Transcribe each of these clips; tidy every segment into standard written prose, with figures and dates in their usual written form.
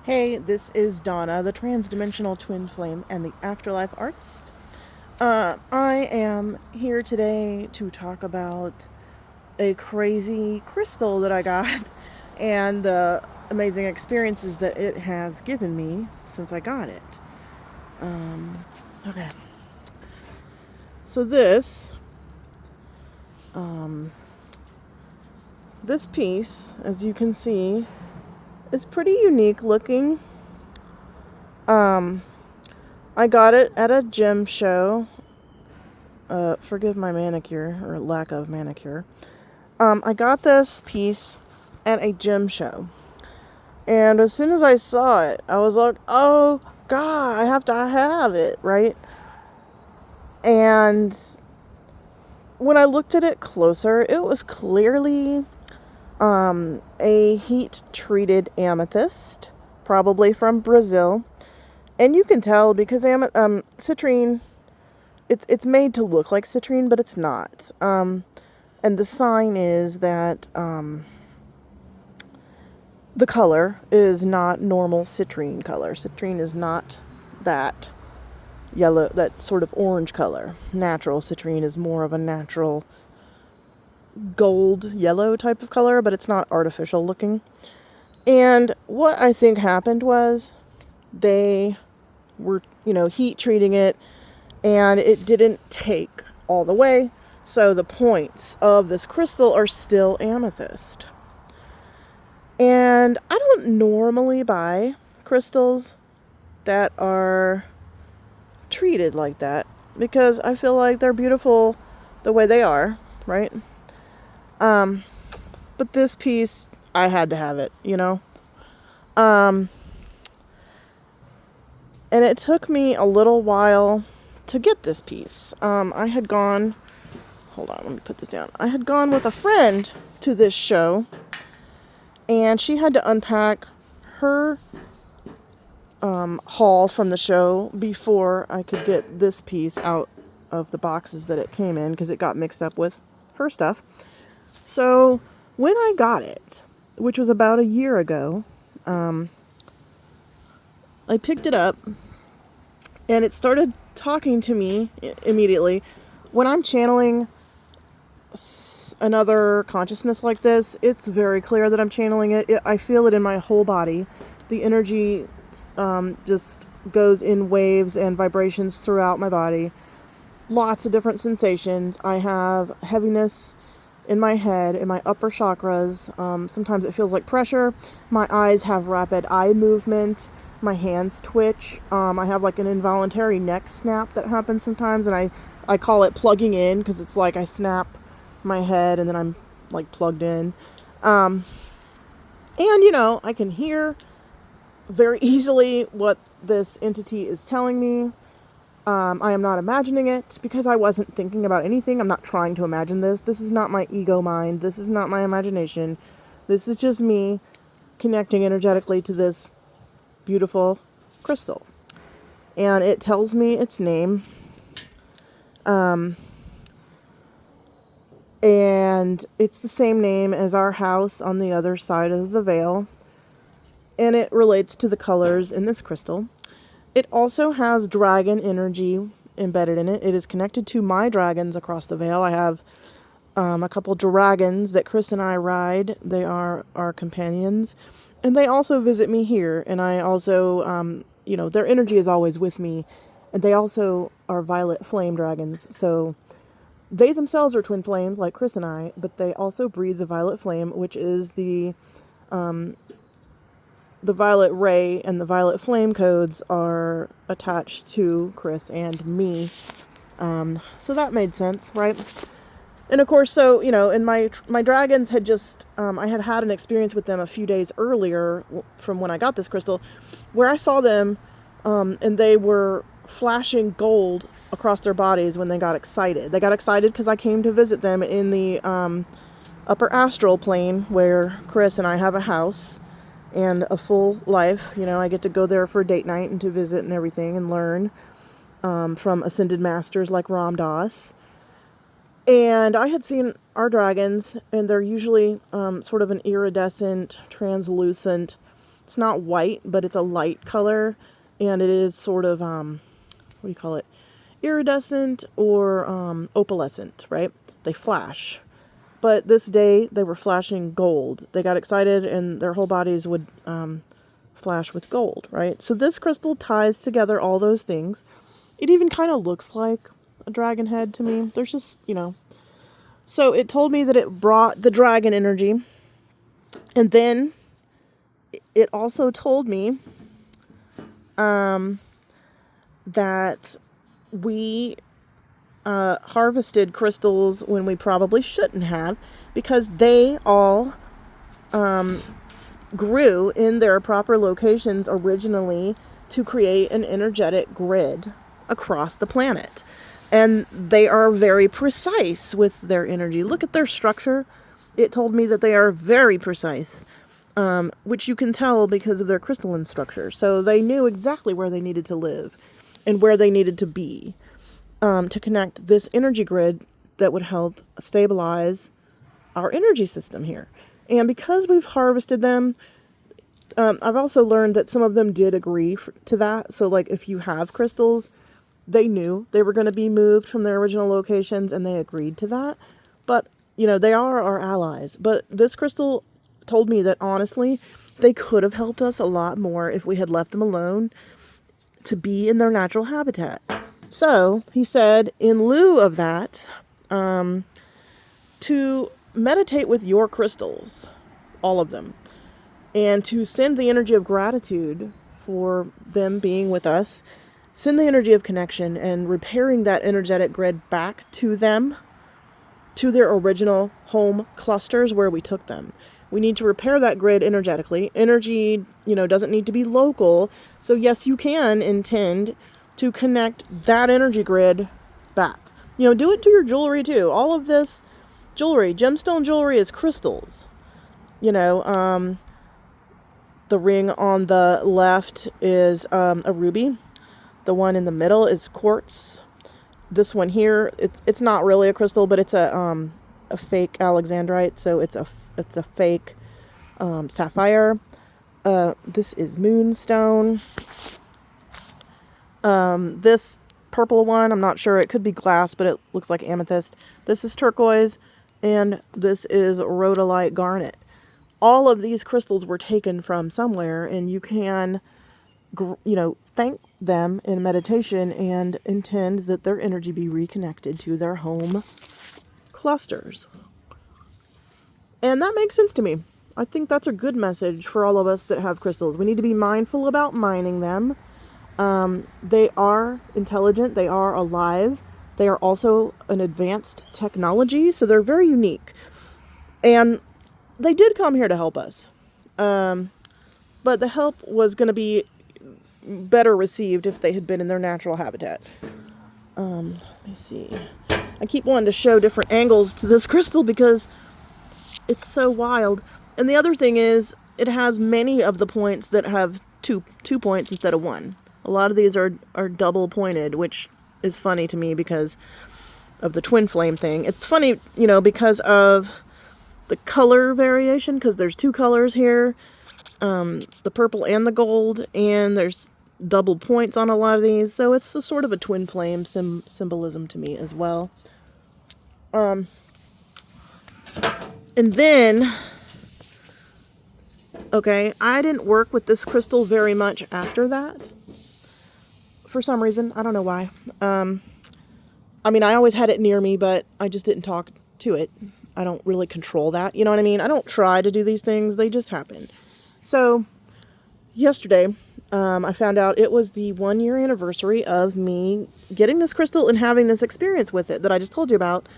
Hey, this is Donna, the Transdimensional Twin Flame and the Afterlife Artist. I am here today to talk about a crazy crystal that I got and the amazing experiences that it has given me since I got it. Okay. So this piece, as you can see, is pretty unique looking. I got it at a gem show. Forgive my manicure, or lack of manicure. I got this piece at a gem show. And as soon as I saw it, I was like, oh, God, I have to have it, right? And when I looked at it closer, it was clearly a heat-treated amethyst, probably from Brazil. And you can tell because citrine, it's made to look like citrine, but it's not. And the sign is that the color is not normal citrine color. Citrine is not that yellow, that sort of orange color. Natural citrine is more of a natural gold yellow type of color, but it's not artificial looking. And what I think happened was they were, heat treating it, and it didn't take all the way. So the points of this crystal are still amethyst. And I don't normally buy crystals that are treated like that because I feel like they're beautiful the way they are, right? But this piece, I had to have it, And it took me a little while to get this piece. I had gone, hold on, let me put this down. I had gone with a friend to this show, and she had to unpack her haul from the show before I could get this piece out of the boxes that it came in because it got mixed up with her stuff. So when I got it, which was about a year ago, I picked it up and it started talking to me immediately. When I'm channeling another consciousness like this, it's very clear that I'm channeling it. I feel it in my whole body. The energy just goes in waves and vibrations throughout my body. Lots of different sensations. I have heaviness in my head, in my upper chakras. Sometimes it feels like pressure. My eyes have rapid eye movement. My hands twitch. I have like an involuntary neck snap that happens sometimes, and I call it plugging in because it's like I snap my head and then I'm like plugged in. And I can hear very easily what this entity is telling me. I am not imagining it because I wasn't thinking about anything. I'm not trying to imagine this. This is not my ego mind. This is not my imagination. This is just me connecting energetically to this beautiful crystal. And it tells me its name. And it's the same name as our house on the other side of the veil. And it relates to the colors in this crystal. It also has dragon energy embedded in it. It is connected to my dragons across the veil. I have a couple dragons that Chris and I ride. They are our companions. And they also visit me here. And I also, their energy is always with me. And they also are violet flame dragons. So they themselves are twin flames like Chris and I, but they also breathe the violet flame, which is the violet ray and the violet flame codes are attached to Chris and me. So that made sense, right? And of course, so, and my dragons had just, I had an experience with them a few days earlier from when I got this crystal, where I saw them, and they were flashing gold across their bodies when they got excited. They got excited because I came to visit them in the upper astral plane where Chris and I have a house and a full life. I get to go there for date night and to visit and everything and learn from ascended masters like Ram Dass. And I had seen our dragons, and they're usually sort of an iridescent, translucent It's not white, but it's a light color, and it is sort of, what do you call it? Iridescent or opalescent, right? They flash. But this day, they were flashing gold. They got excited, and their whole bodies would flash with gold, right? So this crystal ties together all those things. It even kind of looks like a dragon head to me. There's just, So it told me that it brought the dragon energy. And then it also told me that we harvested crystals when we probably shouldn't have, because they all grew in their proper locations originally to create an energetic grid across the planet. And they are very precise with their energy. Look at their structure. It told me that they are very precise, which you can tell because of their crystalline structure. So they knew exactly where they needed to live and where they needed to be to connect this energy grid that would help stabilize our energy system here. And because we've harvested them, I've also learned that some of them did agree to that. So like if you have crystals, they knew they were going to be moved from their original locations and they agreed to that. But, they are our allies. But this crystal told me that honestly, they could have helped us a lot more if we had left them alone to be in their natural habitat. So he said, in lieu of that, to meditate with your crystals, all of them, and to send the energy of gratitude for them being with us, send the energy of connection and repairing that energetic grid back to them, to their original home clusters where we took them. We need to repair that grid energetically. Energy, doesn't need to be local. So yes, you can intend to connect that energy grid back. Do it to your jewelry too. All of this jewelry, gemstone jewelry, is crystals. The ring on the left is a ruby. The one in the middle is quartz. This one here, it's not really a crystal, but it's a fake alexandrite, so it's a fake sapphire. This is moonstone. This purple one, I'm not sure, it could be glass, but it looks like amethyst. This is turquoise, and this is rhodolite garnet. All of these crystals were taken from somewhere, and you can, thank them in meditation and intend that their energy be reconnected to their home clusters. And that makes sense to me. I think that's a good message for all of us that have crystals. We need to be mindful about mining them. They are intelligent. They are alive. They are also an advanced technology, so they're very unique. And they did come here to help us. But the help was going to be better received if they had been in their natural habitat. Let me see. I keep wanting to show different angles to this crystal because it's so wild. And the other thing is, it has many of the points that have two points instead of one. A lot of these are double pointed, which is funny to me because of the twin flame thing. It's funny, because of the color variation, because there's two colors here, the purple and the gold, and there's double points on a lot of these, so it's a sort of a twin flame symbolism to me as well. And then, I didn't work with this crystal very much after that. For some reason, I don't know why. I always had it near me, but I just didn't talk to it. I don't really control that, you know what I mean? I don't try to do these things, they just happen. So, yesterday, I found out it was the 1-year anniversary of me getting this crystal and having this experience with it that I just told you about.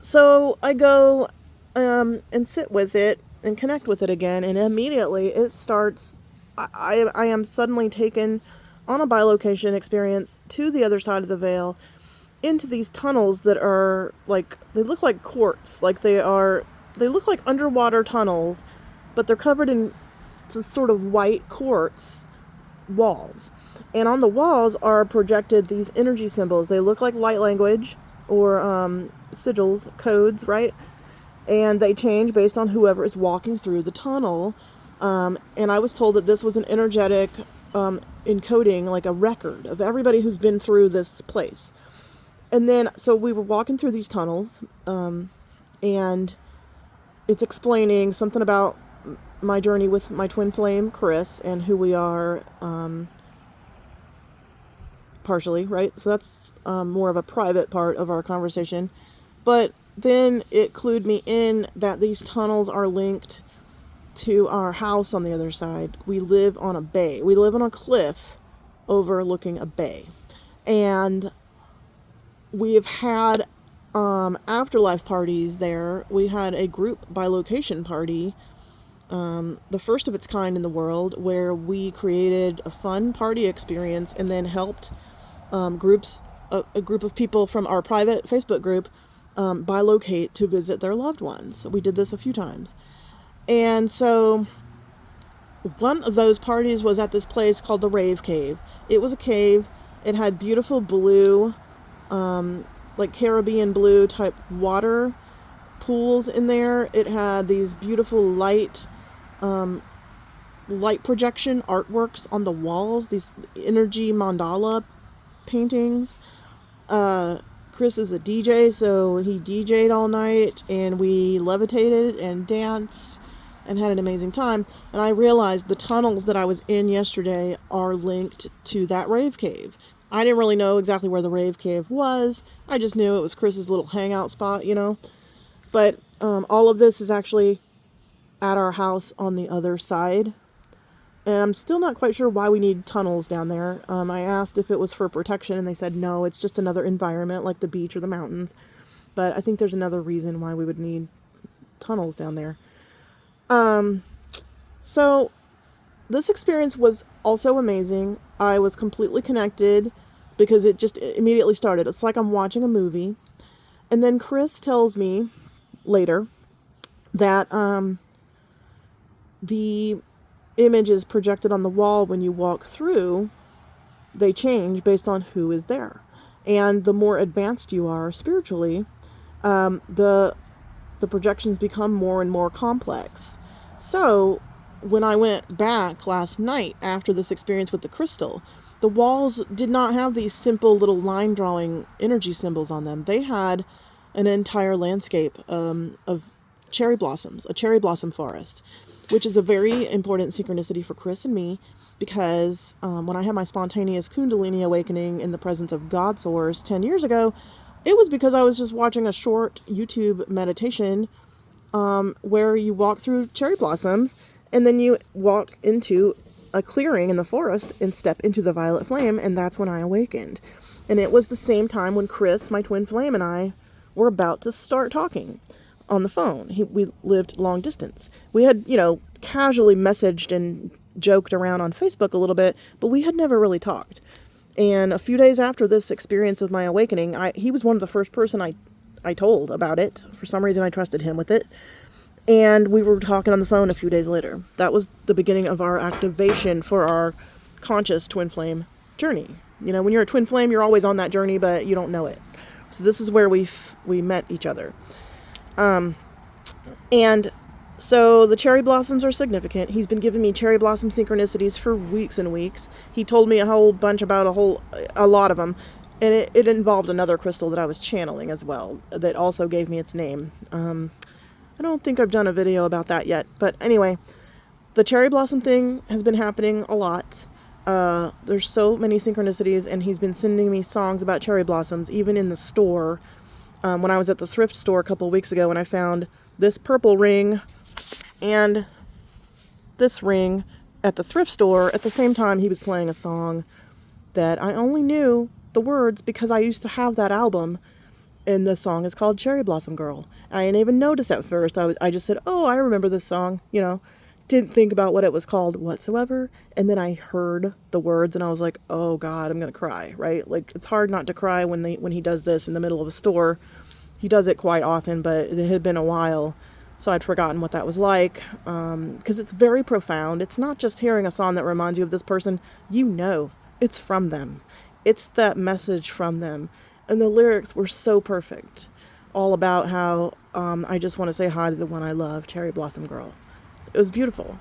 So I go and sit with it and connect with it again, and immediately it starts, I am suddenly taken on a bilocation experience to the other side of the veil, into these tunnels that are they look like quartz, they look like underwater tunnels, but they're covered in sort of white quartz walls. And on the walls are projected these energy symbols. They look like light language or sigils, codes, right? And they change based on whoever is walking through the tunnel. And I was told that this was an energetic encoding, like a record of everybody who's been through this place. And then, so we were walking through these tunnels, and it's explaining something about my journey with my twin flame, Chris, and who we are, partially, right? So that's more of a private part of our conversation. But then it clued me in that these tunnels are linked to our house on the other side. We live on a bay. We live on a cliff overlooking a bay. And we've had afterlife parties there. We had a group bilocation party, the first of its kind in the world, where we created a fun party experience and then helped a group of people from our private Facebook group bilocate to visit their loved ones. We did this a few times. And so one of those parties was at this place called the Rave Cave. It was a cave. It had beautiful blue, like Caribbean blue type water pools in there. It had these beautiful light projection artworks on the walls, these energy mandala paintings. Chris is a DJ, so he DJ'd all night, and we levitated and danced and had an amazing time. And I realized the tunnels that I was in yesterday are linked to that rave cave. I didn't really know exactly where the rave cave was. I just knew it was Chris's little hangout spot, you know. But all of this is actually at our house on the other side. And I'm still not quite sure why we need tunnels down there. I asked if it was for protection, and they said no, it's just another environment like the beach or the mountains. But I think there's another reason why we would need tunnels down there. So this experience was also amazing. I was completely connected because it just immediately started. It's like I'm watching a movie. And then Chris tells me later that the images projected on the wall when you walk through, they change based on who is there. And the more advanced you are spiritually, the projections become more and more complex. So when I went back last night after this experience with the crystal, the walls did not have these simple little line drawing energy symbols on them. They had an entire landscape of cherry blossoms, a cherry blossom forest, which is a very important synchronicity for Chris and me, because when I had my spontaneous Kundalini awakening in the presence of God Source 10 years ago, it was because I was just watching a short YouTube meditation where you walk through cherry blossoms and then you walk into a clearing in the forest and step into the violet flame, and that's when I awakened. And it was the same time when Chris, my twin flame, and I were about to start talking on the phone. We lived long distance. We had, casually messaged and joked around on Facebook a little bit, but we had never really talked. And a few days after this experience of my awakening, he was one of the first person I told about it. For some reason, I trusted him with it. And we were talking on the phone a few days later. That was the beginning of our activation for our conscious twin flame journey. When you're a twin flame, you're always on that journey, but you don't know it. So this is where we met each other. And so the cherry blossoms are significant. He's been giving me cherry blossom synchronicities for weeks and weeks. He told me a whole bunch about a lot of them. And it involved another crystal that I was channeling as well, that also gave me its name. I don't think I've done a video about that yet. But anyway, the cherry blossom thing has been happening a lot. There's so many synchronicities, and he's been sending me songs about cherry blossoms, even in the store. When I was at the thrift store a couple of weeks ago, and I found this purple ring and this ring at the thrift store, at the same time he was playing a song that I only knew the words because I used to have that album, and the song is called Cherry Blossom Girl. I didn't even notice at first. I just said, oh, I remember this song, didn't think about what it was called whatsoever. And then I heard the words and I was like, oh God, I'm going to cry, right? Like, it's hard not to cry when he does this in the middle of a store. He does it quite often, but it had been a while, so I'd forgotten what that was like, because it's very profound. It's not just hearing a song that reminds you of this person. It's from them. It's that message from them. And the lyrics were so perfect, all about how I just want to say hi to the one I love, Cherry Blossom Girl. It was beautiful.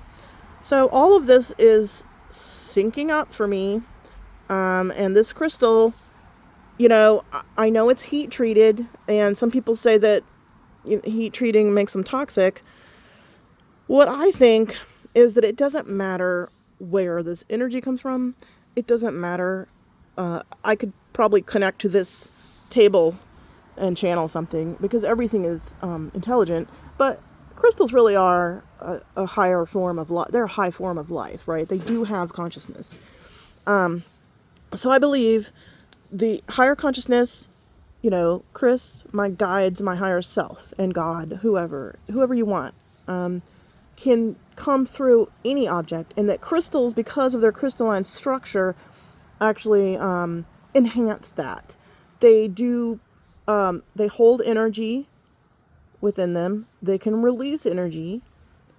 So all of this is syncing up for me. And this crystal, I know it's heat treated, and some people say that heat treating makes them toxic. What I think is that it doesn't matter where this energy comes from. It doesn't matter. I could probably connect to this table and channel something, because everything is intelligent. But crystals really are a higher form of life. They're a high form of life, right? They do have consciousness. So I believe the higher consciousness, Chris, my guides, my higher self, and God, whoever you want, can come through any object, and that crystals, because of their crystalline structure, actually enhance that. They do, they hold energy within them. They can release energy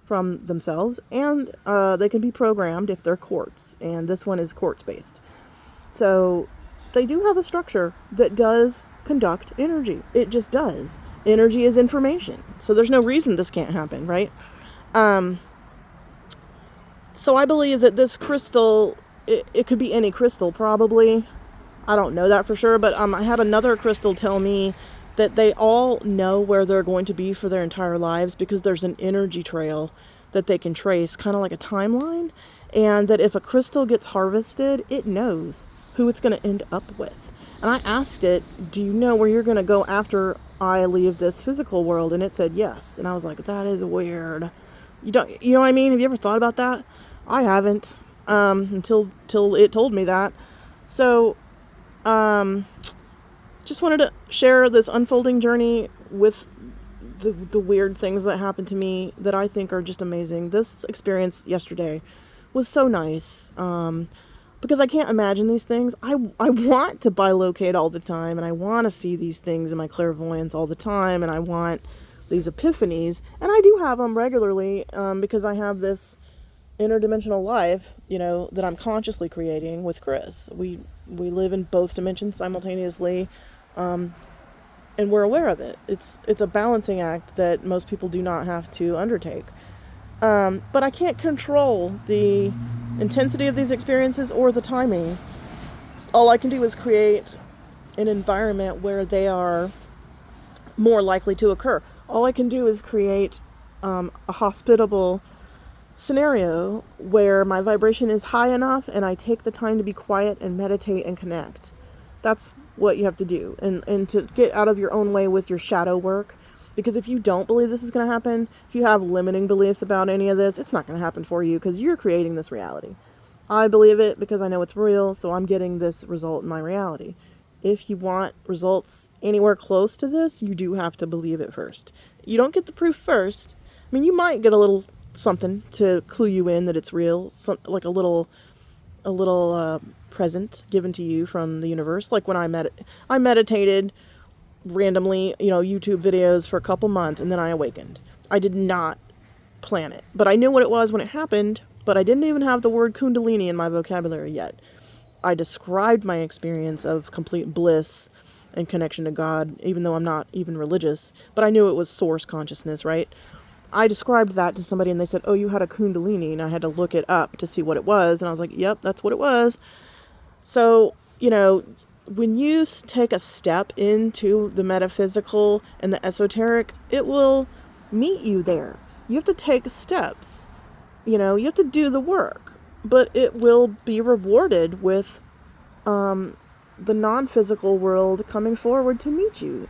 from themselves, and they can be programmed if they're quartz, and this one is quartz based. So they do have a structure that does conduct energy. It just does. Energy is information. So there's no reason this can't happen, right? So I believe that this crystal, it could be any crystal, probably. I don't know that for sure, but I had another crystal tell me that they all know where they're going to be for their entire lives, because there's an energy trail that they can trace, kind of like a timeline, and that if a crystal gets harvested, it knows who it's going to end up with. And I asked it, do you know where you're going to go after I leave this physical world? And it said yes. And I was like, that is weird. You know what I mean? Have you ever thought about that? I haven't, until it told me that. So, just wanted to share this unfolding journey with the weird things that happened to me that I think are just amazing. This experience yesterday was so nice, because I can't imagine these things. I want to bilocate all the time, and I want to see these things in my clairvoyance all the time, and I want these epiphanies, and I do have them regularly, because I have this interdimensional life, that I'm consciously creating with Chris. We live in both dimensions simultaneously, and we're aware of it. It's a balancing act that most people do not have to undertake. But I can't control the intensity of these experiences or the timing. All I can do is create an environment where they are more likely to occur. All I can do is create a hospitable scenario where my vibration is high enough and I take the time to be quiet and meditate and connect. That's what you have to do, and to get out of your own way with your shadow work. Because if you don't believe this is going to happen, if you have limiting beliefs about any of this, it's not going to happen for you, because you're creating this reality. I believe it because I know it's real, so I'm getting this result in my reality. If you want results anywhere close to this, you do have to believe it first. You don't get the proof first. I mean, you might get a little something to clue you in that it's real, like a little present given to you from the universe. Like when I meditated randomly, YouTube videos for a couple months, and then I awakened. I did not plan it, but I knew what it was when it happened, but I didn't even have the word kundalini in my vocabulary yet. I described my experience of complete bliss and connection to God, even though I'm not even religious, but I knew it was source consciousness, right? I described that to somebody, and they said, oh, you had a kundalini, and I had to look it up to see what it was, and I was like, yep, that's what it was. So, when you take a step into the metaphysical and the esoteric, it will meet you there. You have to take steps. You have to do the work, but it will be rewarded with the non-physical world coming forward to meet you.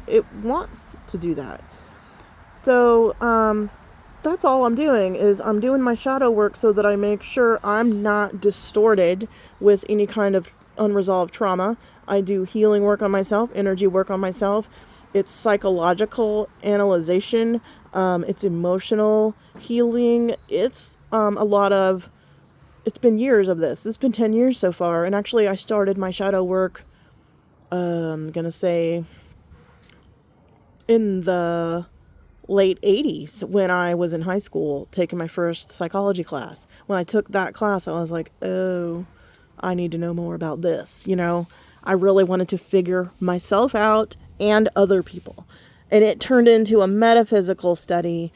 It wants to do that. So that's all I'm doing, is I'm doing my shadow work so that I make sure I'm not distorted with any kind of unresolved trauma. I do healing work on myself, energy work on myself. It's psychological analyzation. It's emotional healing. It's it's been years of this. It's been 10 years so far. And actually I started my shadow work, I'm going to say in the late 80s, when I was in high school taking my first psychology class. When I took that class, I was like, oh, I need to know more about this. I really wanted to figure myself out and other people. And it turned into a metaphysical study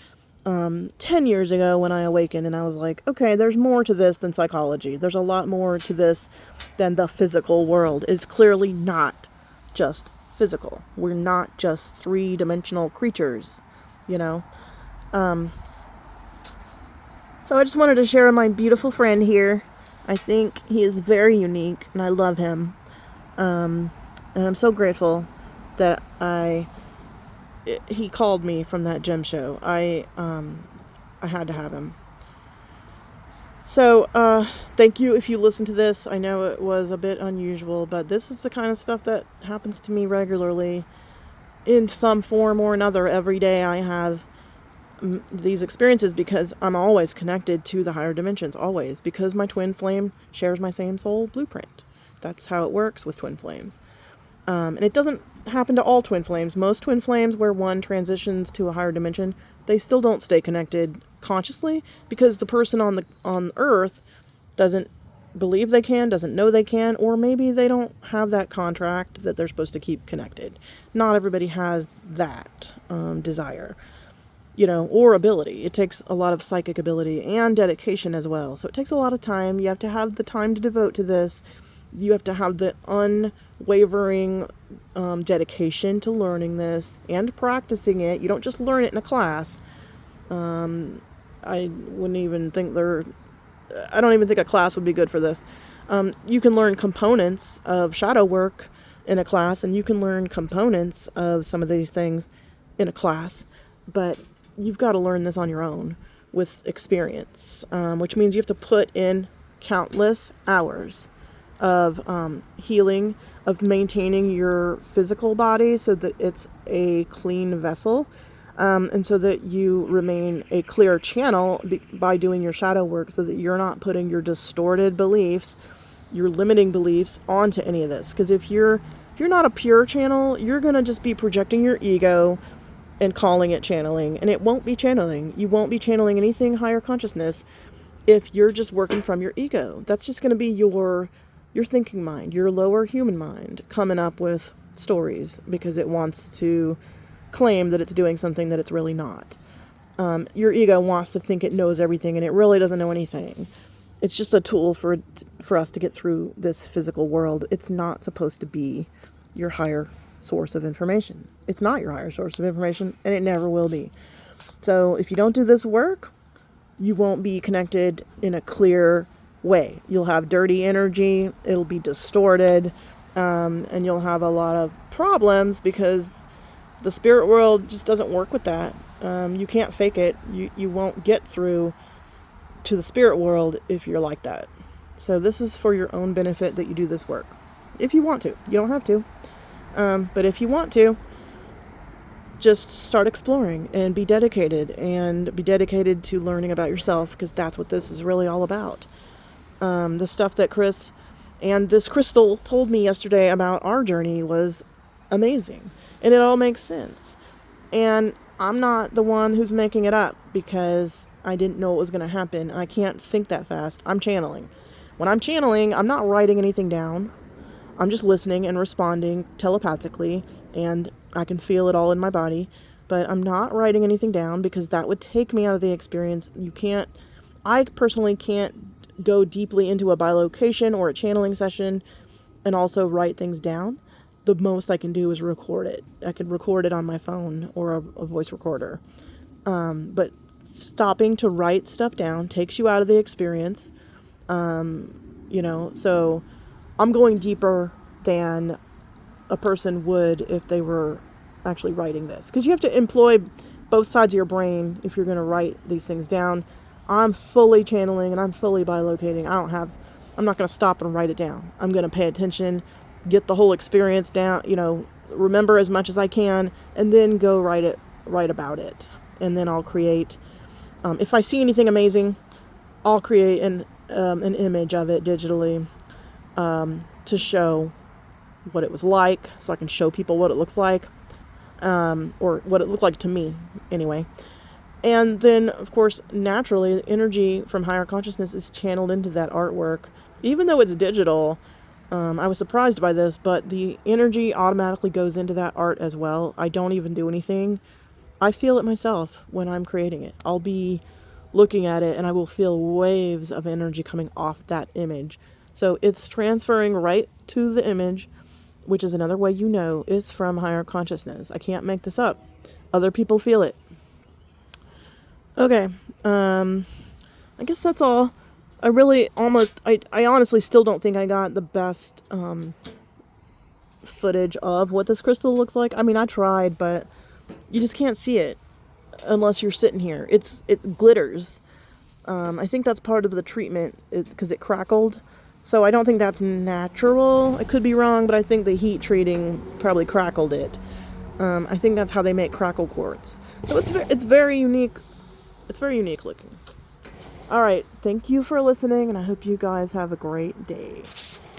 10 years ago when I awakened, and I was like, okay, there's more to this than psychology. There's a lot more to this than the physical world. It's clearly not just physical. We're not just three-dimensional creatures, you know. So I just wanted to share with my beautiful friend here. I think he is very unique, and I love him. And I'm so grateful that he called me from that gem show. I had to have him. So, thank you if you listen to this. I know it was a bit unusual, but this is the kind of stuff that happens to me regularly in some form or another. Every day I have these experiences because I'm always connected to the higher dimensions, always, because my twin flame shares my same soul blueprint. That's how it works with twin flames. And it doesn't happen to all twin flames. Most twin flames, where one transitions to a higher dimension, they still don't stay connected consciously because the person on Earth doesn't believe they can, doesn't know they can, or maybe they don't have that contract that they're supposed to keep connected. Not everybody has that desire, or ability. It takes a lot of psychic ability and dedication as well. So it takes a lot of time. You have to have the time to devote to this. You have to have the unwavering dedication to learning this and practicing it. You don't just learn it in a class. I don't even think a class would be good for this. You can learn components of shadow work in a class, and you can learn components of some of these things in a class, but you've got to learn this on your own with experience, which means you have to put in countless hours of healing, of maintaining your physical body so that it's a clean vessel, and so that you remain a clear channel by doing your shadow work, so that you're not putting your distorted beliefs, your limiting beliefs onto any of this. Because if you're not a pure channel, you're going to just be projecting your ego and calling it channeling, and it won't be channeling. You won't be channeling anything higher consciousness if you're just working from your ego. That's just going to be your thinking mind, your lower human mind, coming up with stories because it wants to claim that it's doing something that it's really not. Your ego wants to think it knows everything, and it really doesn't know anything. It's just a tool for us to get through this physical world. It's not supposed to be your higher source of information. It's not your higher source of information, and it never will be. So if you don't do this work, you won't be connected in a clear way. You'll have dirty energy, it'll be distorted, and you'll have a lot of problems because the spirit world just doesn't work with that. You can't fake it. You won't get through to the spirit world if you're like that. So this is for your own benefit that you do this work. If you want to. You don't have to. But if you want to, just start exploring and be dedicated to learning about yourself, because that's what this is really all about. The stuff that Chris and this crystal told me yesterday about our journey was amazing, and it all makes sense. And I'm not the one who's making it up because I didn't know it was going to happen. I can't think that fast. I'm channeling. When I'm channeling, I'm not writing anything down. I'm just listening and responding telepathically, and I can feel it all in my body, but I'm not writing anything down because that would take me out of the experience. I personally can't go deeply into a bilocation or a channeling session and also write things down. The most I can do is record it. I can record it on my phone or a voice recorder. But stopping to write stuff down takes you out of the experience. So I'm going deeper than a person would if they were actually writing this. Because you have to employ both sides of your brain if you're going to write these things down. I'm fully channeling and I'm fully bilocating. I'm not going to stop and write it down. I'm going to pay attention, get the whole experience down, remember as much as I can, and then go write about it. And then I'll create, if I see anything amazing, I'll create an image of it digitally to show what it was like, so I can show people what it looks like, or what it looked like to me anyway. And then, of course, naturally, energy from higher consciousness is channeled into that artwork. Even though it's digital, I was surprised by this, but the energy automatically goes into that art as well. I don't even do anything. I feel it myself when I'm creating it. I'll be looking at it and I will feel waves of energy coming off that image. So it's transferring right to the image, which is another way you know it's from higher consciousness. I can't make this up. Other people feel it. Okay, I guess that's all. I honestly still don't think I got the best footage of what this crystal looks like. I mean, I tried, but you just can't see it unless you're sitting here. It glitters. I think that's part of the treatment because it crackled. So I don't think that's natural. I could be wrong, but I think the heat treating probably crackled it. I think that's how they make crackle quartz. So it's very unique. It's very unique looking. All right. Thank you for listening, and I hope you guys have a great day.